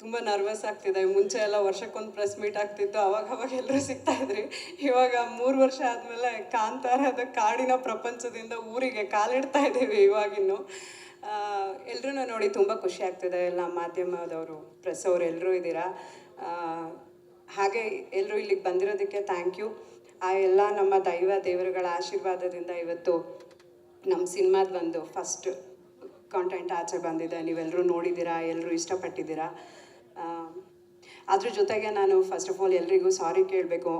ತುಂಬ ನರ್ವಸ್ ಆಗ್ತಿದೆ. ಮುಂಚೆ ಎಲ್ಲ ವರ್ಷಕ್ಕೊಂದು ಪ್ರೆಸ್ ಮೀಟ್ ಆಗ್ತಿತ್ತು, ಅವಾಗ ಎಲ್ಲರೂ ಸಿಗ್ತಾಯಿದ್ರಿ. ಇವಾಗ 3 ವರ್ಷ ಆದಮೇಲೆ ಕಾಂತಾರದ ಕಾಡಿನ ಪ್ರಪಂಚದಿಂದ ಊರಿಗೆ ಕಾಲಿಡ್ತಾ ಇದ್ದೀವಿ ಇವಾಗಿನ್ನು. ಎಲ್ಲರೂ ನೋಡಿ ತುಂಬ ಖುಷಿ ಆಗ್ತಿದೆ. ಎಲ್ಲ ಮಾಧ್ಯಮದವರು, ಪ್ರೆಸ್ ಅವರು ಎಲ್ಲರೂ ಇದ್ದೀರಾ. ಹಾಗೆ ಎಲ್ಲರೂ ಇಲ್ಲಿಗೆ ಬಂದಿರೋದಕ್ಕೆ ಥ್ಯಾಂಕ್ ಯು. ಆ ಎಲ್ಲ ನಮ್ಮ ದೇವರುಗಳ ಆಶೀರ್ವಾದದಿಂದ ಇವತ್ತು ನಮ್ಮ ಸಿನಿಮಾದ ಒಂದು ಫಸ್ಟ್ ಕಾಂಟೆಂಟ್ ಆಚೆ ಬಂದಿದೆ. ನೀವೆಲ್ಲರೂ ನೋಡಿದ್ದೀರಾ, ಎಲ್ಲರೂ ಇಷ್ಟಪಟ್ಟಿದ್ದೀರಾ. ಅದ್ರ ಜೊತೆಗೆ ನಾನು ಫಸ್ಟ್ ಆಫ್ ಆಲ್ ಎಲ್ರಿಗೂ ಸಾರಿ ಕೇಳಬೇಕು,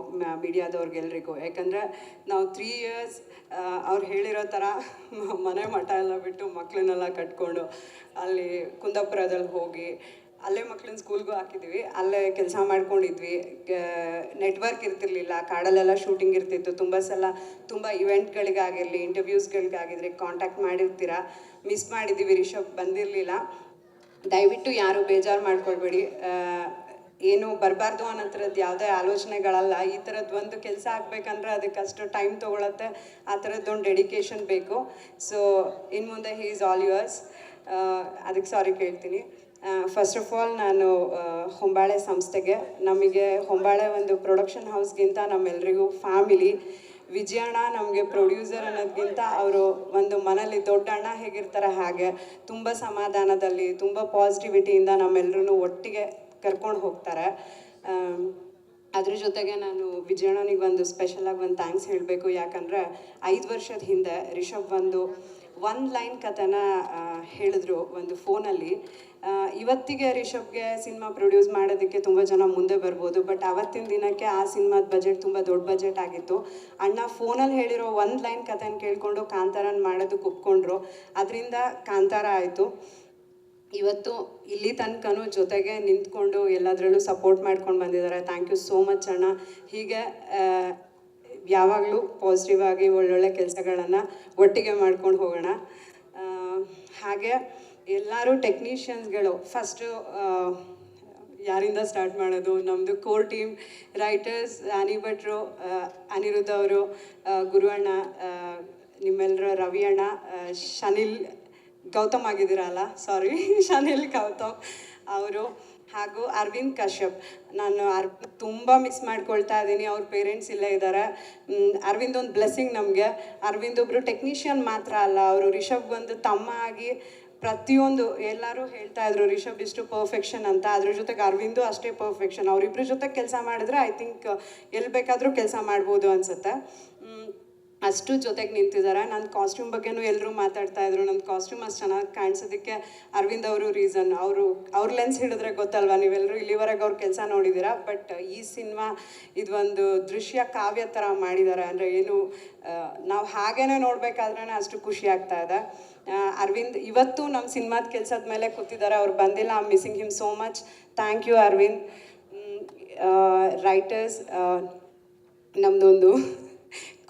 ಮೀಡಿಯಾದವ್ರಿಗೆಲ್ರಿಗೂ. ಯಾಕಂದರೆ ನಾವು 3 ಇಯರ್ಸ್ ಅವ್ರು ಹೇಳಿರೋ ಥರ ಮನೆ ಮಠ ಎಲ್ಲ ಬಿಟ್ಟು ಮಕ್ಕಳನ್ನೆಲ್ಲ ಕಟ್ಕೊಂಡು ಅಲ್ಲಿ ಕುಂದಾಪುರದಲ್ಲಿ ಹೋಗಿ ಅಲ್ಲೇ ಮಕ್ಕಳನ್ನ ಸ್ಕೂಲ್ಗೂ ಹಾಕಿದ್ವಿ, ಅಲ್ಲೇ ಕೆಲಸ ಮಾಡ್ಕೊಂಡಿದ್ವಿ. ನೆಟ್ವರ್ಕ್ ಇರ್ತಿರ್ಲಿಲ್ಲ, ಕಾಡಲ್ಲೆಲ್ಲ ಶೂಟಿಂಗ್ ಇರ್ತಿತ್ತು. ತುಂಬ ಸಲ ತುಂಬ ಇವೆಂಟ್ಗಳಿಗಾಗಿರಲಿ, ಇಂಟರ್ವ್ಯೂಸ್ಗಳಿಗಾಗಿದ್ರೆ ಕಾಂಟ್ಯಾಕ್ಟ್ ಮಾಡಿರ್ತೀರ. ಮಿಸ್ ಮಾಡಿದ್ದೀವಿ, ರಿಷಬ್ ಬಂದಿರಲಿಲ್ಲ. ದಯವಿಟ್ಟು ಯಾರು ಬೇಜಾರು ಮಾಡ್ಕೊಳ್ಬೇಡಿ. ಏನು ಬರಬಾರ್ದು ಅನ್ನೋಂಥರದ್ದು ಯಾವುದೇ ಆಲೋಚನೆಗಳಲ್ಲ. ಈ ಥರದ್ದು ಒಂದು ಕೆಲಸ ಆಗಬೇಕಂದ್ರೆ ಅದಕ್ಕಷ್ಟು ಟೈಮ್ ತೊಗೊಳತ್ತೆ, ಆ ಥರದ್ದೊಂದು ಡೆಡಿಕೇಶನ್ ಬೇಕು. ಸೊ ಇನ್ನು ಮುಂದೆ ಹಿ ಈಸ್ ಆಲ್ ಯುವರ್ಸ್. ಅದಕ್ಕೆ ಸಾರಿ ಕೇಳ್ತೀನಿ. ಫಸ್ಟ್ ಆಫ್ ಆಲ್ ನಾನು ಹೊಂಬಾಳೆ ಸಂಸ್ಥೆಗೆ, ನಮಗೆ ಹೊಂಬಾಳೆ ಒಂದು ಪ್ರೊಡಕ್ಷನ್ ಹೌಸ್ಗಿಂತ ನಮ್ಮೆಲ್ಲರಿಗೂ ಫ್ಯಾಮಿಲಿ. ವಿಜಯಣ್ಣ ನಮಗೆ ಪ್ರೊಡ್ಯೂಸರ್ ಅನ್ನೋದಕ್ಕಿಂತ ಅವರು ಒಂದು ಮನೇಲಿ ದೊಡ್ಡ ಅಣ್ಣ ಹೇಗಿರ್ತಾರೆ ಹಾಗೆ ತುಂಬ ಸಮಾಧಾನದಲ್ಲಿ, ತುಂಬ ಪಾಸಿಟಿವಿಟಿಯಿಂದ ನಮ್ಮೆಲ್ಲರೂ ಒಟ್ಟಿಗೆ ಕರ್ಕೊಂಡು ಹೋಗ್ತಾರೆ. ಅದ್ರ ಜೊತೆಗೆ ನಾನು ವಿಜಯಣ್ಣನಿಗೆ ಒಂದು ಸ್ಪೆಷಲಾಗಿ ಒಂದು ಥ್ಯಾಂಕ್ಸ್ ಹೇಳಬೇಕು. ಯಾಕಂದರೆ 5 ವರ್ಷದ ಹಿಂದೆ ರಿಷಬ್ ಒಂದು ಲೈನ್ ಕಥೆನ ಹೇಳಿದ್ರು ಒಂದು ಫೋನಲ್ಲಿ. ಇವತ್ತಿಗೆ ರಿಷಬ್ಗೆ ಸಿನಿಮಾ ಪ್ರೊಡ್ಯೂಸ್ ಮಾಡೋದಕ್ಕೆ ತುಂಬ ಜನ ಮುಂದೆ ಬರ್ಬೋದು, ಬಟ್ ಅವತ್ತಿನ ದಿನಕ್ಕೆ ಆ ಸಿನಿಮಾದ ಬಜೆಟ್ ತುಂಬ ದೊಡ್ಡ ಬಜೆಟ್ ಆಗಿತ್ತು. ಅಣ್ಣ ಫೋನಲ್ಲಿ ಹೇಳಿರೋ ಒಂದು ಲೈನ್ ಕಥೆನ ಕೇಳಿಕೊಂಡು ಕಾಂತಾರನ ಮಾಡೋದಕ್ಕೆ ಒಪ್ಕೊಂಡ್ರು. ಅದರಿಂದ ಕಾಂತಾರ ಆಯಿತು. ಇವತ್ತು ಇಲ್ಲಿ ತನಕನೂ ಜೊತೆಗೆ ನಿಂತ್ಕೊಂಡು ಎಲ್ಲದರಲ್ಲೂ ಸಪೋರ್ಟ್ ಮಾಡ್ಕೊಂಡು ಬಂದಿದ್ದಾರೆ. ಥ್ಯಾಂಕ್ ಯು ಸೋ ಮಚ್ ಅಣ್ಣ. ಹೀಗೆ ಯಾವಾಗಲೂ ಪಾಸಿಟಿವ್ ಆಗಿ ಒಳ್ಳೊಳ್ಳೆ ಕೆಲಸಗಳನ್ನು ಒಟ್ಟಿಗೆ ಮಾಡ್ಕೊಂಡು ಹೋಗೋಣ. ಹಾಗೆ ಎಲ್ಲರೂ ಟೆಕ್ನಿಷಿಯನ್ಸ್ಗಳು, ಫಸ್ಟು ಯಾರಿಂದ ಸ್ಟಾರ್ಟ್ ಮಾಡೋದು? ನಮ್ಮದು ಕೋರ್ ಟೀಮ್ ರೈಟರ್ಸ್ ಆನಿ ಭಟ್ರು, ಅನಿರುದ್ಧ ಅವರು, ಗುರು ಅಣ್ಣ, ನಿಮ್ಮೆಲ್ಲರ ರವಿ ಅಣ್ಣ, ಶನಿಲ್ ಗೌತಮ್ ಆಗಿದ್ದೀರಲ್ಲ, ಸಾರಿ ಶನಿಲ್ ಗೌತಮ್ ಅವರು, ಹಾಗೂ ಅರವಿಂದ್ ಕಶ್ಯಪ್. ನಾನು ತುಂಬ ಮಿಸ್ ಮಾಡ್ಕೊಳ್ತಾ ಇದ್ದೀನಿ. ಅವ್ರ ಪೇರೆಂಟ್ಸ್ ಇಲ್ಲೇ ಇದ್ದಾರೆ. ಅರವಿಂದ್ ಒಂದು ಬ್ಲೆಸ್ಸಿಂಗ್ ನಮಗೆ. ಅರವಿಂದ್ ಒಬ್ಬರು ಟೆಕ್ನಿಷಿಯನ್ ಮಾತ್ರ ಅಲ್ಲ, ಅವರು ರಿಷಬ್ ಒಂದು ತಮ್ಮ ಆಗಿ ಪ್ರತಿಯೊಂದು, ಎಲ್ಲರೂ ಹೇಳ್ತಾ ಇದ್ರು ರಿಷಬ್ ಇಷ್ಟು ಪರ್ಫೆಕ್ಷನ್ ಅಂತ. ಅದ್ರ ಜೊತೆಗೆ ಅರವಿಂದು ಅಷ್ಟೇ ಪರ್ಫೆಕ್ಷನ್. ಅವರಿಬ್ಬರ ಜೊತೆ ಕೆಲಸ ಮಾಡಿದ್ರೆ ಐ ಥಿಂಕ್ ಎಲ್ಲಿ ಬೇಕಾದರೂ ಕೆಲಸ ಮಾಡ್ಬೋದು ಅನಿಸುತ್ತೆ. ಅಷ್ಟು ಜೊತೆಗೆ ನಿಂತಿದ್ದಾರೆ. ನನ್ನ ಕಾಸ್ಟ್ಯೂಮ್ ಬಗ್ಗೆನೂ ಎಲ್ಲರೂ ಮಾತಾಡ್ತಾ ಇದ್ರು. ನನ್ನ ಕಾಸ್ಟ್ಯೂಮ್ ಅಷ್ಟು ಚೆನ್ನಾಗಿ ಕಾಣಿಸೋದಕ್ಕೆ ಅರವಿಂದ್ ಅವರು ರೀಸನ್. ಅವ್ರ ಲೆನ್ಸ್ ಹಿಡಿದ್ರೆ ಗೊತ್ತಲ್ವ, ನೀವೆಲ್ಲರೂ ಇಲ್ಲಿವರೆಗೆ ಅವ್ರ ಕೆಲಸ ನೋಡಿದ್ದೀರಾ. ಬಟ್ ಈ ಸಿನಿಮಾ ಇದೊಂದು ದೃಶ್ಯ ಕಾವ್ಯ ಥರ ಮಾಡಿದ್ದಾರೆ. ಅಂದರೆ ಏನು, ನಾವು ಹಾಗೇನೆ ನೋಡಬೇಕಾದ್ರೇ ಅಷ್ಟು ಖುಷಿ ಆಗ್ತಾ ಇದೆ. ಅರವಿಂದ್ ಇವತ್ತು ನಮ್ಮ ಸಿನಿಮಾದ ಕೆಲಸದ ಮೇಲೆ ಕೂತಿದ್ದಾರೆ. ಅವ್ರು ಬಂದಿಲ್ಲ. I am missing him so much. Thank you Arvind. Writers, ನಮ್ಮದೊಂದು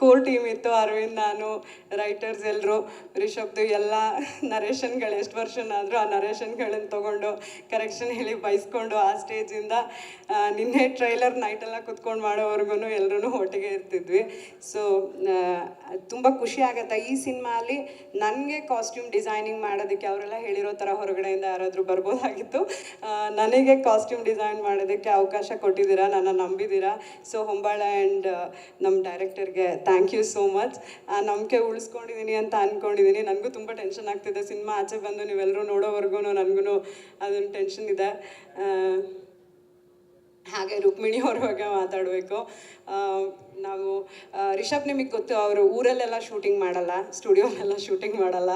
ಕೋರ್ ಟೀಮ್ ಇತ್ತು. ಅರವಿಂದ್, ನಾನು, ರೈಟರ್ಸ್ ಎಲ್ಲರೂ. ರಿಷಬ್ದು ಎಲ್ಲ ನರೇಷನ್ಗಳು ಎಷ್ಟು ವರ್ಷನಾದರೂ ಆ ನರೇಷನ್ಗಳನ್ನು ತೊಗೊಂಡು ಕರೆಕ್ಷನ್ ಹೇಳಿ ಬಯಸ್ಕೊಂಡು ಆ ಸ್ಟೇಜಿಂದ ನಿನ್ನೆ ಟ್ರೈಲರ್ ನೈಟೆಲ್ಲ ಕುತ್ಕೊಂಡು ಮಾಡೋವರೆಗೂ ಎಲ್ಲರೂ ಒಟ್ಟಿಗೆ ಇರ್ತಿದ್ವಿ. ಸೊ ತುಂಬ ಖುಷಿ ಆಗುತ್ತೆ. ಈ ಸಿನಿಮಾಲಿ ನನಗೆ ಕಾಸ್ಟ್ಯೂಮ್ ಡಿಸೈನಿಂಗ್ ಮಾಡೋದಕ್ಕೆ ಅವರೆಲ್ಲ ಹೇಳಿರೋ ಥರ ಹೊರಗಡೆಯಿಂದ ಯಾರಾದರೂ ಬರ್ಬೋದಾಗಿತ್ತು. ನನಗೆ ಕಾಸ್ಟ್ಯೂಮ್ ಡಿಸೈನ್ ಮಾಡೋದಕ್ಕೆ ಅವಕಾಶ ಕೊಟ್ಟಿದ್ದೀರಾ, ನನ್ನ ನಂಬಿದ್ದೀರಾ. ಸೊ ಹೊಂಬಾಳೆ ಆ್ಯಂಡ್ ನಮ್ಮ ಡೈರೆಕ್ಟರ್ಗೆ ಥ್ಯಾಂಕ್ ಯು ಸೋ ಮಚ್. ನಂಬಿಕೆ ಉಳಿಸ್ಕೊಂಡಿದ್ದೀನಿ ಅಂತ ಅಂದ್ಕೊಂಡಿದ್ದೀನಿ. ನನಗೂ ತುಂಬ ಟೆನ್ಷನ್ ಆಗ್ತಿದೆ. ಸಿನಿಮಾ ಆಚೆ ಬಂದು ನೀವೆಲ್ಲರೂ ನೋಡೋವರೆಗೂ ನನಗೂ ಅದೊಂದು ಟೆನ್ಷನ್ ಇದೆ. ಹಾಗೆ ರುಕ್ಮಿಣಿ ಅವ್ರ ಬಗ್ಗೆ ಮಾತಾಡಬೇಕು. ನಾವು ರಿಷಬ್, ನಿಮಗೆ ಗೊತ್ತು, ಅವರು ಊರಲ್ಲೆಲ್ಲ ಶೂಟಿಂಗ್ ಮಾಡಲ್ಲ, ಸ್ಟುಡಿಯೋಲೆಲ್ಲ ಶೂಟಿಂಗ್ ಮಾಡಲ್ಲ.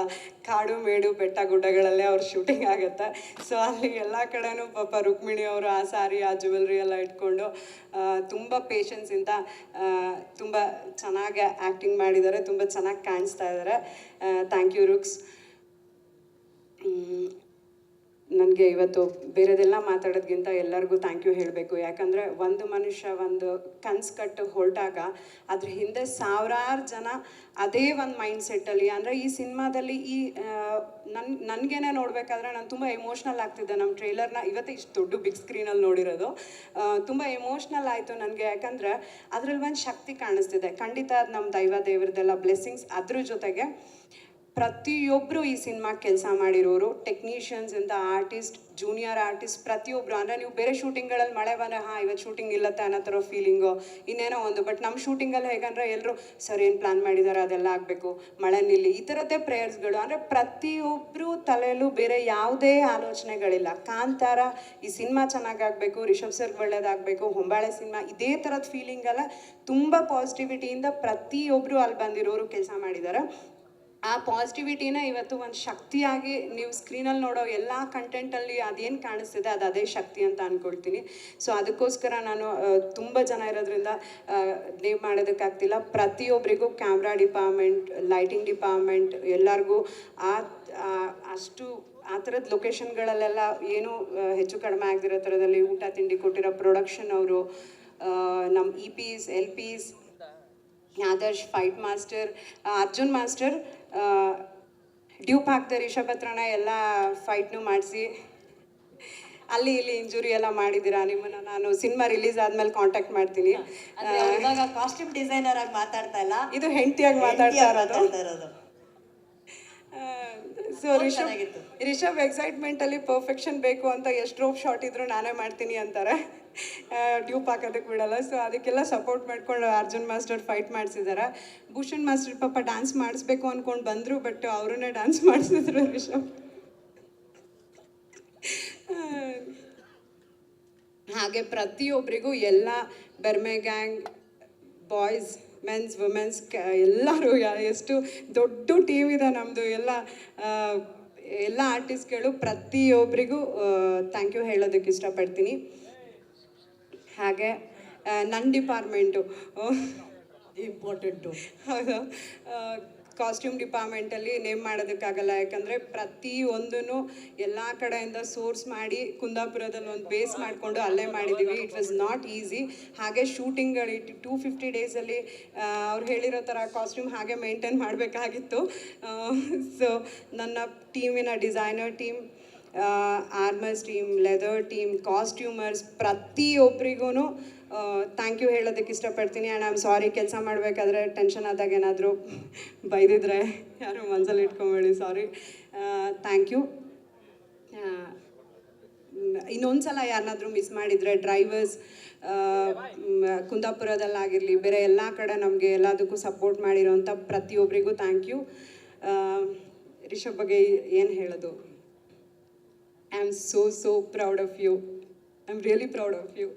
ಕಾಡು ಮೇಡು ಬೆಟ್ಟ ಗುಡ್ಡಗಳಲ್ಲೇ ಅವ್ರ ಶೂಟಿಂಗ್ ಆಗುತ್ತೆ. ಸೊ ಅಲ್ಲಿ ಎಲ್ಲ ಕಡೆನೂ ಪಾಪ ರುಕ್ಮಿಣಿ ಅವರು ಆ ಸಾರಿ, ಆ ಜ್ಯುವೆಲ್ರಿ ಎಲ್ಲ ಇಟ್ಕೊಂಡು ತುಂಬ ಪೇಷನ್ಸಿಂದ ತುಂಬ ಚೆನ್ನಾಗಿ ಆ್ಯಕ್ಟಿಂಗ್ ಮಾಡಿದ್ದಾರೆ. ತುಂಬ ಚೆನ್ನಾಗಿ ಕಾಣಿಸ್ತಾ ಇದ್ದಾರೆ. Thank you Ruks. ನನಗೆ ಇವತ್ತು ಬೇರೆದೆಲ್ಲ ಮಾತಾಡೋದ್ಕಿಂತ ಎಲ್ಲರಿಗೂ ಥ್ಯಾಂಕ್ ಯು ಹೇಳಬೇಕು. ಯಾಕಂದರೆ ಒಂದು ಮನುಷ್ಯ ಒಂದು ಕನಸು ಕಟ್ಟು ಹೊರಟಾಗ ಅದ್ರ ಹಿಂದೆ ಸಾವಿರಾರು ಜನ ಅದೇ ಒಂದು ಮೈಂಡ್ ಸೆಟ್ಟಲ್ಲಿ. ಅಂದರೆ ಈ ಸಿನಿಮಾದಲ್ಲಿ ನನಗೇನೆ ನೋಡಬೇಕಾದ್ರೆ ನಾನು ತುಂಬ ಎಮೋಷ್ನಲ್ ಆಗ್ತಿದ್ದೆ. ನಮ್ಮ ಟ್ರೈಲರ್ನ ಇವತ್ತು ಇಷ್ಟು ದೊಡ್ಡ ಬಿಗ್ ಸ್ಕ್ರೀನಲ್ಲಿ ನೋಡಿರೋದು ತುಂಬ ಎಮೋಷ್ನಲ್ ಆಯಿತು ನನಗೆ. ಯಾಕಂದರೆ ಅದರಲ್ಲಿ ಒಂದು ಶಕ್ತಿ ಕಾಣಿಸ್ತಿದೆ. ಖಂಡಿತ ಅದು ನಮ್ಮ ದೇವ್ರದ್ದೆಲ್ಲ ಬ್ಲೆಸ್ಸಿಂಗ್ಸ್. ಅದ್ರ ಜೊತೆಗೆ ಪ್ರತಿಯೊಬ್ಬರು ಈ ಸಿನಿಮಾಗೆ ಕೆಲಸ ಮಾಡಿರೋರು, ಟೆಕ್ನಿಷಿಯನ್ಸ್ ಇಂದ ಆರ್ಟಿಸ್ಟ್, ಜೂನಿಯರ್ ಆರ್ಟಿಸ್ಟ್, ಪ್ರತಿಯೊಬ್ಬರು. ಅಂದರೆ ನೀವು ಬೇರೆ ಶೂಟಿಂಗ್ಗಳಲ್ಲಿ ಮಳೆ ಬಂದರೆ ಇವತ್ತು ಶೂಟಿಂಗ್ ಇಲ್ಲತ್ತೆ ಅನ್ನೋ ಥರ ಫೀಲಿಂಗು, ಇನ್ನೇನೋ ಒಂದು. ಬಟ್ ನಮ್ಮ ಶೂಟಿಂಗಲ್ಲಿ ಹೇಗಂದ್ರೆ ಎಲ್ಲರೂ ಸರ್ ಏನು ಪ್ಲ್ಯಾನ್ ಮಾಡಿದ್ದಾರೆ ಅದೆಲ್ಲ ಆಗಬೇಕು, ಮಳೆ ನಿಲ್ಲಿ, ಈ ಥರದ್ದೇ ಪ್ರೇಯರ್ಸ್ಗಳು. ಅಂದರೆ ಪ್ರತಿಯೊಬ್ಬರು ತಲೆಯಲ್ಲೂ ಬೇರೆ ಯಾವುದೇ ಆಲೋಚನೆಗಳಿಲ್ಲ. ಕಾಂತಾರ ಈ ಸಿನಿಮಾ ಚೆನ್ನಾಗಾಗಬೇಕು, ರಿಷಬ್ ಸರ್ಗೆ ಒಳ್ಳೇದಾಗಬೇಕು, ಹೊಂಬಾಳೆ ಸಿನಿಮಾ, ಇದೇ ಥರದ ಫೀಲಿಂಗೆಲ್ಲ ತುಂಬ ಪಾಸಿಟಿವಿಟಿಯಿಂದ ಪ್ರತಿಯೊಬ್ಬರು ಅಲ್ಲಿ ಬಂದಿರೋರು ಕೆಲಸ ಮಾಡಿದ್ದಾರೆ. ಆ ಪಾಸಿಟಿವಿಟಿನ ಇವತ್ತು ಒಂದು ಶಕ್ತಿಯಾಗಿ ನೀವು ಸ್ಕ್ರೀನಲ್ಲಿ ನೋಡೋ ಎಲ್ಲ ಕಂಟೆಂಟಲ್ಲಿ ಅದೇನು ಕಾಣಿಸ್ತಿದೆ ಅದು ಅದೇ ಶಕ್ತಿ ಅಂತ ಅಂದ್ಕೊಳ್ತೀನಿ. ಸೊ ಅದಕ್ಕೋಸ್ಕರ ನಾನು ತುಂಬ ಜನ ಇರೋದ್ರಿಂದ ನೇಮ್ ಮಾಡೋದಕ್ಕಾಗ್ತಿಲ್ಲ. ಪ್ರತಿಯೊಬ್ಬರಿಗೂ ಕ್ಯಾಮ್ರಾ ಡಿಪಾರ್ಟ್ಮೆಂಟ್, ಲೈಟಿಂಗ್ ಡಿಪಾರ್ಟ್ಮೆಂಟ್, ಎಲ್ಲರಿಗೂ ಅಷ್ಟು ಆ ಥರದ ಲೊಕೇಶನ್ಗಳಲ್ಲೆಲ್ಲ ಏನೂ ಹೆಚ್ಚು ಕಡಿಮೆ ಆಗದಿರೋ ಥರದಲ್ಲಿ ಊಟ ತಿಂಡಿ ಕೊಟ್ಟಿರೋ ಪ್ರೊಡಕ್ಷನ್ ಅವರು, ನಮ್ಮ EPs, LPs, Adarsh, fight master, Arjun master dupe ಹಾಕ್ತಾರೆ ರಿಷಬ್ ಹತ್ರನ ಎಲ್ಲ ಫೈಟ್ನು ಮಾಡಿಸಿ ಅಲ್ಲಿ ಇಲ್ಲಿ ಇಂಜುರಿ ಎಲ್ಲ ಮಾಡಿದ್ದೀರಾ. ನಿಮ್ಮನ್ನು ನಾನು ಸಿನಿಮಾ ರಿಲೀಸ್ ಆದ್ಮೇಲೆ ಕಾಂಟ್ಯಾಕ್ಟ್ ಮಾಡ್ತೀನಿ. ಇವಾಗ ಕಾಸ್ಟ್ಯೂಮ್ ಡಿಸೈನರ್ ಆಗಿ ಮಾತಾಡ್ತಾ ಇಲ್ಲ, ಇದು ಹೆಂಡತಿಯಾಗಿ ಮಾತಾಡ್ತಾ ಇರೋದು. ಸೊ ರಿಷಬ್ ಎಕ್ಸೈಟ್ಮೆಂಟಲ್ಲಿ ಪರ್ಫೆಕ್ಷನ್ ಬೇಕು ಅಂತ ಎಷ್ಟು ರೋಪ್ ಶಾಟ್ ಇದ್ರು ನಾನೇ ಮಾಡ್ತೀನಿ ಅಂತಾರೆ, ಡ್ಯೂಪ್ ಹಾಕೋದಕ್ಕೆ ಬಿಡಲ್ಲ. ಸೊ ಅದಕ್ಕೆಲ್ಲ ಸಪೋರ್ಟ್ ಮಾಡ್ಕೊಂಡು ಅರ್ಜುನ್ ಮಾಸ್ಟರ್ ಫೈಟ್ ಮಾಡಿಸಿದ್ದಾರೆ. ಭೂಷಣ್ ಮಾಸ್ಟರ್ ಪಾಪ ಡ್ಯಾನ್ಸ್ ಮಾಡಿಸ್ಬೇಕು ಅಂದ್ಕೊಂಡು ಬಂದರು, ಬಟ್ ಅವ್ರನ್ನೇ ಡ್ಯಾನ್ಸ್ ಮಾಡಿಸಿದ್ರು ರಿಷಬ್. ಹಾಗೆ ಪ್ರತಿಯೊಬ್ಬರಿಗೂ ಎಲ್ಲ ಬೆರ್ಮೆ ಗ್ಯಾಂಗ್, ಬಾಯ್ಸ್, ಮೆನ್ಸ್, ವುಮೆನ್ಸ್, ಎಲ್ಲರೂ ಎಷ್ಟು ದೊಡ್ಡ ಟೀಮ್ ಇದೆ ನಮ್ಮದು. ಎಲ್ಲ ಆರ್ಟಿಸ್ಟ್ಗಳು ಪ್ರತಿಯೊಬ್ಬರಿಗೂ ಥ್ಯಾಂಕ್ ಯು ಹೇಳೋದಕ್ಕೆ ಇಷ್ಟಪಡ್ತೀನಿ. ಹಾಗೆ ನನ್ನ ಡಿಪಾರ್ಟ್ಮೆಂಟು ಇಂಪಾರ್ಟೆಂಟು, ಹೌದು, ಕಾಸ್ಟ್ಯೂಮ್ ಡಿಪಾರ್ಟ್ಮೆಂಟಲ್ಲಿ ನೇಮ್ ಮಾಡೋದಕ್ಕಾಗಲ್ಲ. ಯಾಕಂದರೆ ಪ್ರತಿಯೊಂದೂ ಎಲ್ಲ ಕಡೆಯಿಂದ ಸೋರ್ಸ್ ಮಾಡಿ ಕುಂದಾಪುರದಲ್ಲಿ ಒಂದು ಬೇಸ್ ಮಾಡಿಕೊಂಡು ಅಲ್ಲೇ ಮಾಡಿದ್ದೀವಿ. It was not easy. ಹಾಗೆ ಶೂಟಿಂಗ್ಗಳು 250 ಡೇಸಲ್ಲಿ ಅವ್ರು ಹೇಳಿರೋ ಥರ ಕಾಸ್ಟ್ಯೂಮ್ ಹಾಗೆ ಮೇಂಟೈನ್ ಮಾಡಬೇಕಾಗಿತ್ತು. ಸೊ ನನ್ನ ಟೀಮಿನ designer team, armours team, leather team, costumers, ಪ್ರತಿಯೊಬ್ಬರಿಗೂ ಥ್ಯಾಂಕ್ ಯು ಹೇಳೋದಕ್ಕೆ ಇಷ್ಟಪಡ್ತೀನಿ. ಆ್ಯಂಡ್ ಐ ಆಮ್ ಸಾರಿ, ಕೆಲಸ ಮಾಡಬೇಕಾದ್ರೆ ಟೆನ್ಷನ್ ಆದಾಗ ಏನಾದರೂ ಬೈದಿದ್ರೆ ಯಾರು ಮನಸ್ಸಲ್ಲಿ ಇಟ್ಕೊಂಬೇಡಿ, ಸಾರಿ. Thank you. ಇನ್ನೊಂದು ಸಲ ಯಾರನ್ನಾದರೂ ಮಿಸ್ ಮಾಡಿದರೆ ಡ್ರೈವರ್ಸ್, ಕುಂದಾಪುರದಲ್ಲಾಗಿರಲಿ, ಬೇರೆ ಎಲ್ಲ ಕಡೆ ನಮಗೆ ಎಲ್ಲದಕ್ಕೂ ಸಪೋರ್ಟ್ ಮಾಡಿರೋಂಥ ಪ್ರತಿಯೊಬ್ಬರಿಗೂ ಥ್ಯಾಂಕ್ ಯು. ರಿಷಬ್ ಬಗ್ಗೆ ಏನು ಹೇಳೋದು? I am so proud of you. I am really proud of you.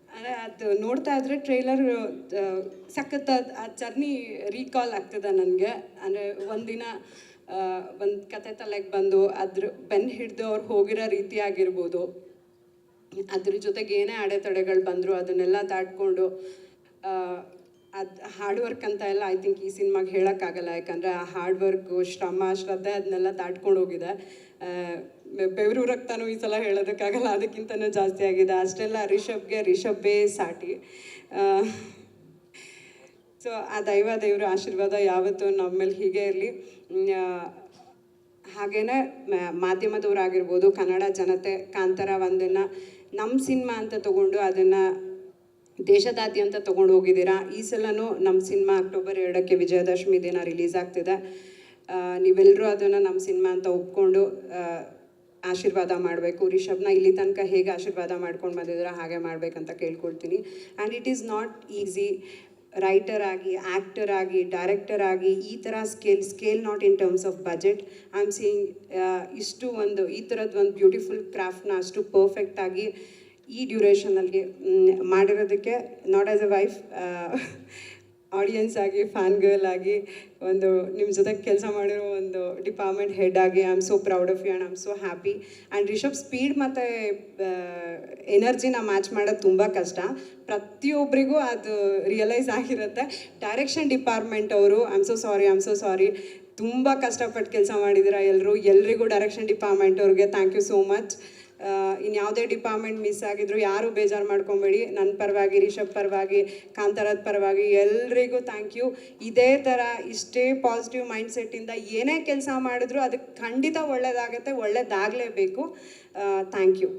ಅಂದರೆ ಅದು ನೋಡ್ತಾ ಇದ್ರೆ ಟ್ರೈಲರ್ ಸಖತ್ ಆ ಜರ್ನಿ ರೀಕಾಲ್ ಆಗ್ತದೆ ನನಗೆ. ಅಂದರೆ ಒಂದಿನ ಒಂದು ಕತೆ ತಲೆಗೆ ಬಂದು ಅದ್ರ ಬೆನ್ನು ಹಿಡಿದು ಅವ್ರು ಹೋಗಿರೋ ರೀತಿ ಆಗಿರ್ಬೋದು, ಅದ್ರ ಜೊತೆಗೆ ಏನೇ ಅಡೆತಡೆಗಳು ಬಂದರು ಅದನ್ನೆಲ್ಲ ದಾಟ್ಕೊಂಡು ಅದು ಹಾರ್ಡ್ ವರ್ಕ್ ಅಂತ ಎಲ್ಲ ಐ ಥಿಂಕ್ ಈ ಸಿನಿಮಾಗೆ ಹೇಳೋಕ್ಕಾಗಲ್ಲ. ಯಾಕಂದರೆ ಆ ಹಾರ್ಡ್ ವರ್ಕು, ಶ್ರಮ, ಶ್ರದ್ಧೆ ಅದನ್ನೆಲ್ಲ ದಾಟ್ಕೊಂಡು ಹೋಗಿದೆ. ಬೆವರು ರಕ್ತನೂ ಈ ಸಲ ಹೇಳೋದಕ್ಕಾಗಲ್ಲ, ಅದಕ್ಕಿಂತನೂ ಜಾಸ್ತಿ ಆಗಿದೆ. ಅಷ್ಟೆಲ್ಲ ರಿಷಬ್ಬೇ ಸಾಟಿ. ಸೊ ಆ ದೇವರ ಆಶೀರ್ವಾದ ಯಾವತ್ತೂ ನಮ್ಮ ಮೇಲೆ ಹೀಗೆ ಇರಲಿ. ಹಾಗೆಯೇ ಮಾಧ್ಯಮದವರಾಗಿರ್ಬೋದು, ಕನ್ನಡ ಜನತೆ ಕಾಂತಾರ ಒಂದನ್ನು ನಮ್ಮ ಸಿನಿಮಾ ಅಂತ ತೊಗೊಂಡು ಅದನ್ನು ದೇಶದಾದ್ಯಂತ ತೊಗೊಂಡು ಹೋಗಿದ್ದೀರಾ. ಈ ಸಲನೂ ನಮ್ಮ ಸಿನಿಮಾ ಅಕ್ಟೋಬರ್ 2ಕ್ಕೆ ವಿಜಯದಶಮಿ ದಿನ ರಿಲೀಸ್ ಆಗ್ತಿದೆ. ನೀವೆಲ್ಲರೂ ಅದನ್ನು ನಮ್ಮ ಸಿನಿಮಾ ಅಂತ ಒಪ್ಕೊಂಡು ಆಶೀರ್ವಾದ ಮಾಡಬೇಕು. ರಿಷಬ್ನ ಇಲ್ಲಿ ತನಕ ಹೇಗೆ ಆಶೀರ್ವಾದ ಮಾಡ್ಕೊಂಡು ಬಂದಿದ್ದೀರಾ ಹಾಗೆ ಮಾಡಬೇಕಂತ ಕೇಳ್ಕೊಳ್ತೀನಿ. And it is not easy writer ಆಗಿ, ಆ್ಯಕ್ಟರ್ ಆಗಿ, ಡೈರೆಕ್ಟರ್ ಆಗಿ ಈ ಥರ scale not in terms of budget. I am seeing ಇಷ್ಟು ಈ ಥರದ್ದು ಒಂದು ಬ್ಯೂಟಿಫುಲ್ ಕ್ರಾಫ್ಟ್ನ ಅಷ್ಟು ಪರ್ಫೆಕ್ಟಾಗಿ ಈ ಡ್ಯೂರೇಷನಲ್ಲಿ ಮಾಡಿರೋದಕ್ಕೆ, not as a wife, audiences ಆಗಿ, ಫ್ಯಾನ್ ಗರ್ಲ್ ಆಗಿ, ಒಂದು ನಿಮ್ಮ ಜೊತೆ ಕೆಲಸ ಮಾಡಿರೋ ಒಂದು ಡಿಪಾರ್ಟ್ಮೆಂಟ್ ಹೆಡ್ ಆಗಿ I am so proud of you and I am so happy. And Rishab speed ಮತ್ತು ಎನರ್ಜಿನ ಮ್ಯಾಚ್ ಮಾಡೋದು ತುಂಬ ಕಷ್ಟ. ಪ್ರತಿಯೊಬ್ಬರಿಗೂ ಅದು ರಿಯಲೈಸ್ ಆಗಿರುತ್ತೆ. ಡೈರೆಕ್ಷನ್ ಡಿಪಾರ್ಟ್ಮೆಂಟ್ ಅವರು ಐ ಆಮ್ ಸೋ ಸಾರಿ ತುಂಬ ಕಷ್ಟಪಟ್ಟು ಕೆಲಸ ಮಾಡಿದ್ದೀರಾ ಎಲ್ರಿಗೂ ಡೈರೆಕ್ಷನ್ ಡಿಪಾರ್ಟ್ಮೆಂಟ್ ಅವ್ರಿಗೆ ಥ್ಯಾಂಕ್ ಯು ಸೋ ಮಚ್. ಇನ್ಯಾವುದೇ ಡಿಪಾರ್ಟ್ಮೆಂಟ್ ಮಿಸ್ ಆಗಿದ್ರು ಯಾರೂ ಬೇಜಾರು ಮಾಡ್ಕೊಬೇಡಿ. ನನ್ನ ಪರವಾಗಿ, ರಿಷಬ್ ಪರವಾಗಿ, ಕಾಂತಾರದ ಪರವಾಗಿ ಎಲ್ರಿಗೂ ಥ್ಯಾಂಕ್ ಯು. ಇದೇ ಥರ ಇಷ್ಟೇ ಪಾಸಿಟಿವ್ ಮೈಂಡ್ಸೆಟ್ಟಿಂದ ಏನೇ ಕೆಲಸ ಮಾಡಿದ್ರು ಅದಕ್ಕೆ ಖಂಡಿತ ಒಳ್ಳೆಯದಾಗತ್ತೆ, ಒಳ್ಳೆಯದಾಗಲೇಬೇಕು. Thank you.